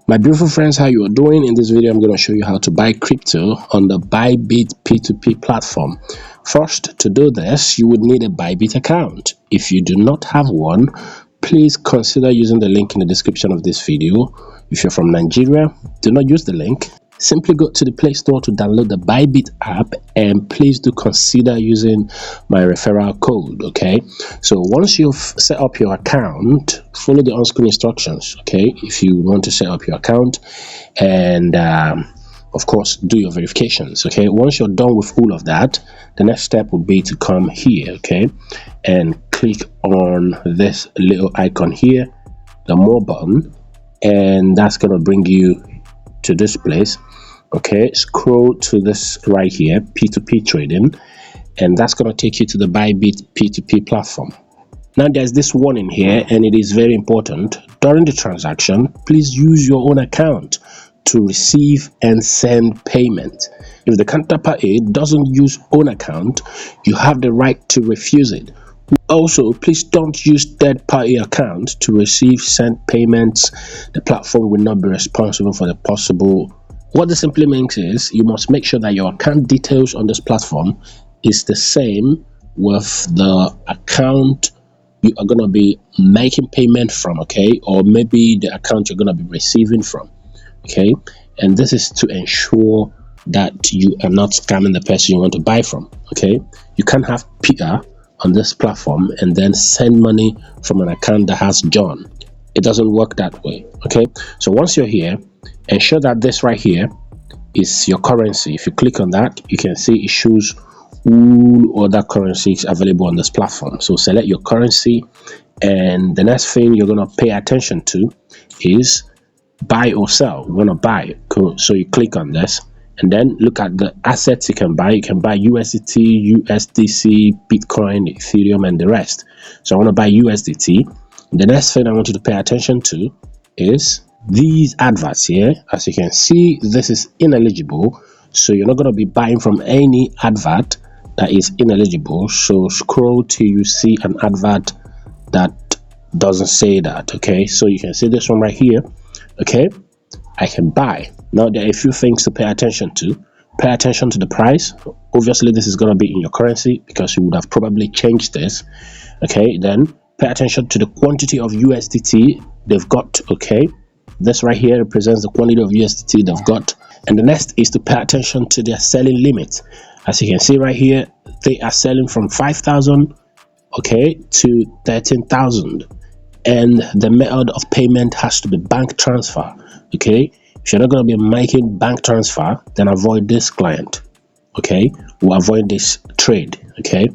My beautiful friends, how you are doing? In this video, I'm going to show you how to buy crypto on the Bybit P2P platform. First, to do this, you would need a Bybit account. If you do not have one, please consider using the link in the description of this video. If you're from Nigeria, do not use the link. Simply go to the Play Store to download the Bybit app, and please do consider using my referral code. Okay, so once you've set up your account, follow the on-screen instructions. Okay, if you want to set up your account, and of course do your verifications. Okay, once you're done with all of that, the next step would be to come here, okay, and click on this little icon here, the more button, and that's going to bring you to this place. Okay, scroll to this right here, P2P trading, and that's going to take you to the Bybit P2P platform. Now there's this warning here, and it is very important. During the transaction, please use your own account to receive and send payment. If the counterparty doesn't use own account, you have the right to refuse it. Also, please don't use third-party account to receive send payments. The platform will not be responsible for the possible. What this simply means is you must make sure that your account details on this platform is the same with the account you are going to be making payment from, okay, or maybe the account you're going to be receiving from, okay. And this is to ensure that you are not scamming the person you want to buy from. Okay, you can't have Peter on this platform and then send money from an account that has John. It doesn't work that way. Okay, so once you're here, ensure that this right here is your currency. If you click on that, you can see it shows all other currencies available on this platform. So select your currency, and the next thing you're going to pay attention to is buy or sell. You want to buy, cool. So you click on this and then look at the assets you can buy. You can buy USDT, USDC, Bitcoin, Ethereum, and the rest. So I want to buy USDT. The next thing I want you to pay attention to is these adverts here. As you can see, this is ineligible, so you're not going to be buying from any advert that is ineligible. So scroll till you see an advert that doesn't say that. Okay, so you can see this one right here. Okay, I can buy. Now there are a few things to pay attention to. Pay attention to the price. Obviously this is going to be in your currency because you would have probably changed this. Okay, then pay attention to the quantity of USDT they've got. Okay, this right here represents the quantity of USDT they've got. And the next is to pay attention to their selling limit. As you can see right here, they are selling from 5,000, okay, to 13,000. And the method of payment has to be bank transfer. Okay, if you're not going to be making bank transfer, then avoid this client. Okay, or avoid this trade. Okay,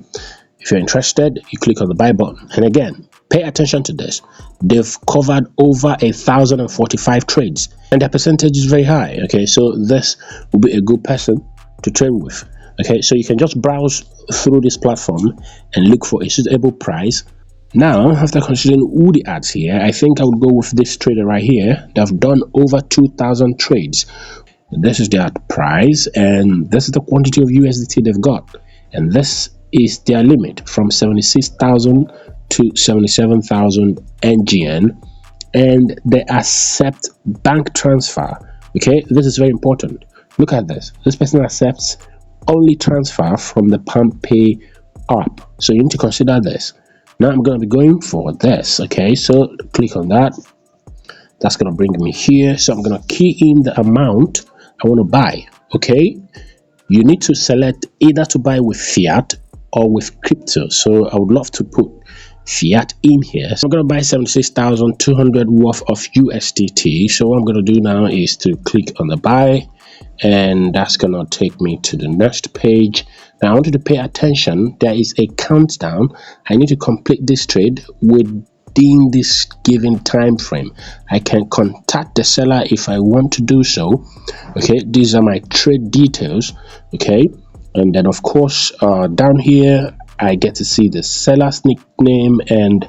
if you're interested, you click on the buy button, and again, pay attention to this. They've covered over 1,045 trades, and their percentage is very high. Okay, so this will be a good person to trade with. Okay, so you can just browse through this platform and look for a suitable price. Now, after considering all the ads here, I think I would go with this trader right here. They've done over 2,000 trades. This is their price, and this is the quantity of USDT they've got, and this is their limit from 76,000 to 77,000 NGN, and they accept bank transfer. Okay, this is very important. Look at this. This person accepts only transfer from the PalmPay app, so you need to consider this. Now I'm going to be going for this. Okay, so click on that. That's going to bring me here. So I'm going to key in the amount I want to buy. Okay, you need to select either to buy with fiat or with crypto. So I would love to put fiat in here. So I'm going to buy 76,200 worth of USDT. So what I'm going to do now is to click on the buy, and that's going to take me to the next page. Now I want you to pay attention. There is a countdown. I need to complete this trade within this given time frame. I can contact the seller if I want to do so. Okay, these are my trade details. Okay, and then of course down here I get to see the seller's nickname and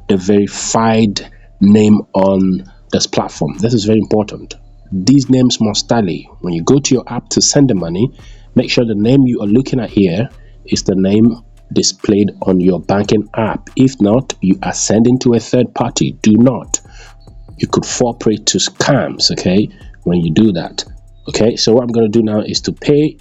the verified name on this platform. This is very important. These names must tally. When you go to your app to send the money, make sure the name you are looking at here is the name displayed on your banking app. If not, you are sending to a third party. Do not. you could fall prey to scams, okay, when you do that. Okay, so what I'm going to do now is to pay.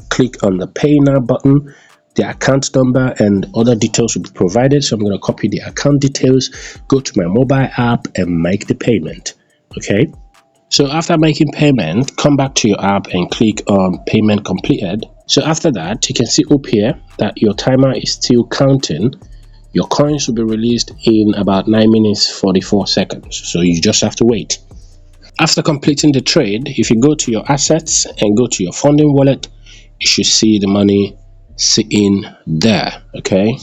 Click on the pay now button. The account number and other details will be provided, so I'm going to copy the account details, go to my mobile app and make the payment. Okay, so after making payment, come back to your app and click on payment completed. So after that, you can see up here that your timer is still counting. Your coins will be released in about 9 minutes 44 seconds, so you just have to wait. After completing the trade, if you go to your assets and go to your funding wallet, you should see the money sitting there. Okay,